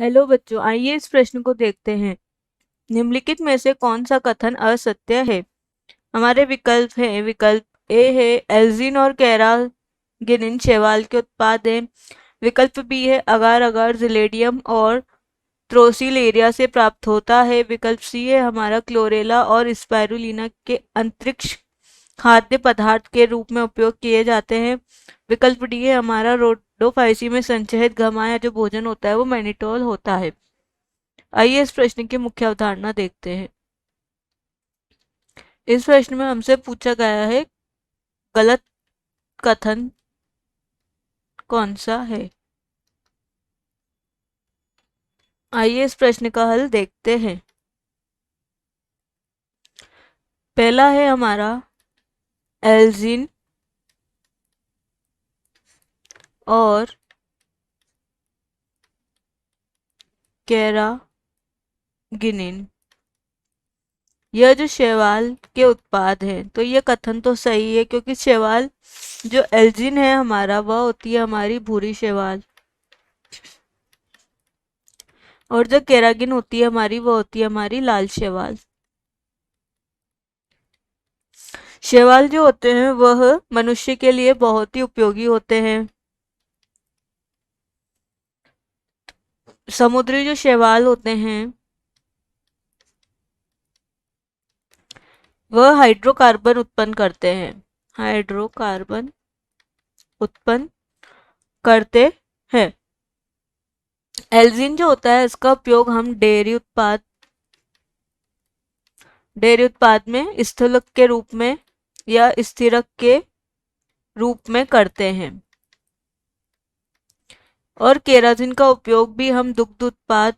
Hello बच्चों, आइए इस प्रश्न को देखते हैं। निम्नलिखित में से कौन सा कथन असत्य है? हमारे विकल्प हैं। विकल्प ए है एल्जिन और कैरागिनिन शैवाल के उत्पाद हैं। विकल्प बी है अगार अगार जिलेडियम और त्रोसिलेरिया से प्राप्त होता है। विकल्प सी है हमारा क्लोरेला और स्पाइरुलिना के अंतरिक्ष खाद्य पदार्थ के रूप में उपयोग किए जाते हैं। विकल्प डी है हमारा रोडोफाइसी में संचयित घमा या जो भोजन होता है वो मैनिटोल होता है। आइए इस प्रश्न की मुख्य अवधारणा देखते हैं। इस प्रश्न में हमसे पूछा गया है गलत कथन कौन सा है। आइए इस प्रश्न का हल देखते हैं। पहला है हमारा एल्जिन और कैरागिनिन यह जो शैवाल के उत्पाद हैं, तो यह कथन तो सही है क्योंकि शैवाल जो एल्जिन है हमारा वह होती है हमारी भूरी शैवाल, और जो कैरागिन होती है हमारी वह होती है हमारी लाल शैवाल। शैवाल जो होते हैं वह मनुष्य के लिए बहुत ही उपयोगी होते हैं। समुद्री जो शैवाल होते हैं वह हाइड्रोकार्बन उत्पन्न करते हैं। हाइड्रोकार्बन उत्पन्न करते हैं। एल्जिन जो होता है इसका उपयोग हम डेयरी उत्पाद में स्थूलक के रूप में या स्थिरक के रूप में करते हैं। और केराटिन का उपयोग भी हम दुग्ध उत्पाद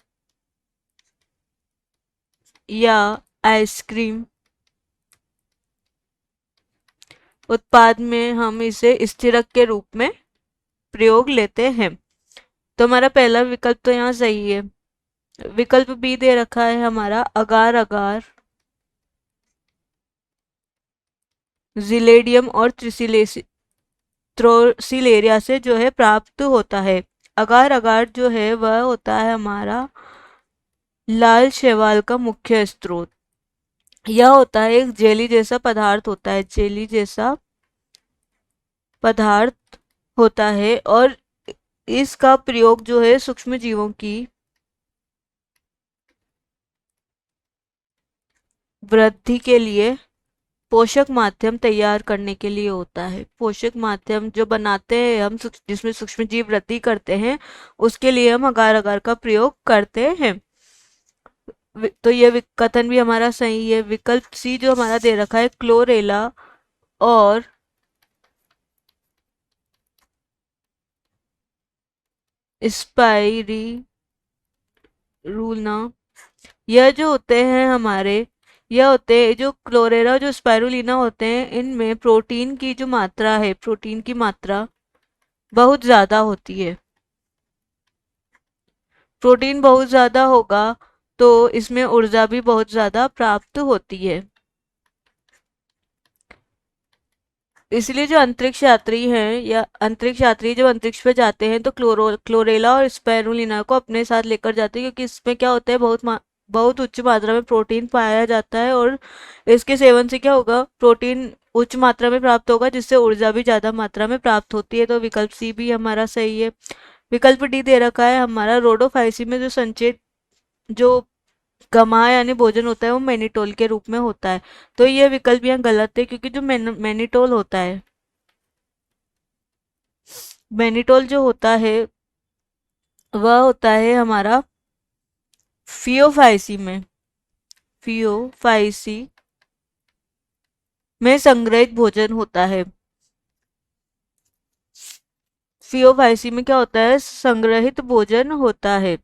या आइसक्रीम उत्पाद में हम इसे स्थिरक के रूप में प्रयोग लेते हैं। तो हमारा पहला विकल्प तो यहाँ सही है। विकल्प बी दे रखा है हमारा अगार अगार जिलेडियम और त्रोसिलेरिया से जो है प्राप्त होता है। अगार अगार जो है वह होता है हमारा लाल शैवाल का मुख्य स्रोत। यह होता है एक जेली जैसा पदार्थ होता है, जेली जैसा पदार्थ होता है, और इसका प्रयोग जो है सूक्ष्म जीवों की वृद्धि के लिए पोषक माध्यम तैयार करने के लिए होता है। पोषक माध्यम जो बनाते हैं हम जिसमें सूक्ष्म जीव वृद्धि करते हैं उसके लिए हम अगार अगार का प्रयोग करते हैं। तो यह कथन भी हमारा सही है। विकल्प सी जो हमारा दे रखा है क्लोरेला और स्पाइरूलना यह जो होते हैं हमारे यह होते हैं जो क्लोरेला जो स्पाइरुलिना होते हैं इनमें प्रोटीन की जो मात्रा है, प्रोटीन की मात्रा बहुत ज़्यादा होती है। प्रोटीन बहुत ज़्यादा होगा तो इसमें ऊर्जा भी बहुत ज़्यादा प्राप्त होती है। इसलिए जो अंतरिक्ष यात्री हैं या अंतरिक्ष यात्री जब अंतरिक्ष पे जाते हैं तो क्लोरेला और स्पाइरुलिना को अपने साथ लेकर जाते हैं, क्योंकि इसमें क्या होता है बहुत उच्च मात्रा में प्रोटीन पाया जाता है, और इसके सेवन से क्या होगा, प्रोटीन उच्च मात्रा में प्राप्त होगा जिससे ऊर्जा भी ज़्यादा मात्रा में प्राप्त होती है। तो विकल्प सी भी हमारा सही है। विकल्प डी दे रखा है हमारा रोडोफाइसी में जो संचित जो गमा यानी भोजन होता है वो मैनिटोल के रूप में होता है। तो यह विकल्प यहाँ गलत है क्योंकि जो मैनिटोल होता है, मैनिटोल जो होता है वह होता है हमारा फियोफाइसी में संग्रहित भोजन होता है। फियोफाइसी में क्या होता है, संग्रहित भोजन होता है।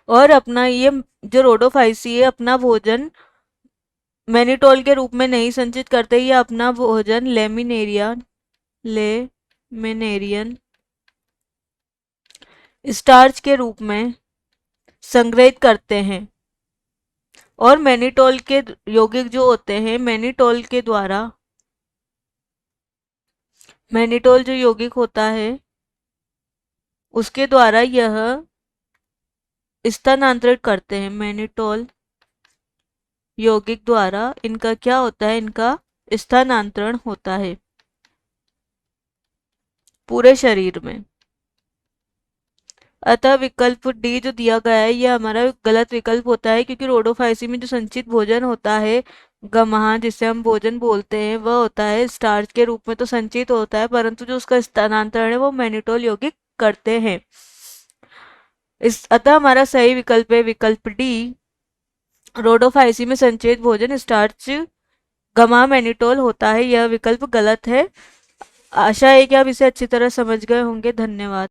और अपना ये जो रोडोफाइसी है अपना भोजन मैनिटोल के रूप में नहीं संचित करते, ये अपना भोजन लेमिनेरियन स्टार्च के रूप में संग्रहित करते हैं। और मैनिटोल के यौगिक जो होते हैं मैनिटोल जो यौगिक होता है उसके द्वारा यह स्थानांतरित करते हैं मैनिटोल यौगिक द्वारा, इनका क्या होता है, इनका स्थानांतरण होता है पूरे शरीर में। अतः विकल्प डी जो दिया गया है ये हमारा गलत विकल्प होता है, क्योंकि रोडोफाइसी में जो संचित भोजन होता है, गमाह जिसे हम भोजन बोलते हैं, वह होता है स्टार्च के रूप में तो संचित होता है, परंतु जो उसका स्थानांतरण है वो मैनिटोल यौगिक करते हैं। इस अतः हमारा सही विकल्प है विकल्प डी, रोडोफाइसी में संचित भोजन स्टार्च गमा मैनिटोल होता है। यह विकल्प गलत है। आशा है कि आप इसे अच्छी तरह समझ गए होंगे। धन्यवाद।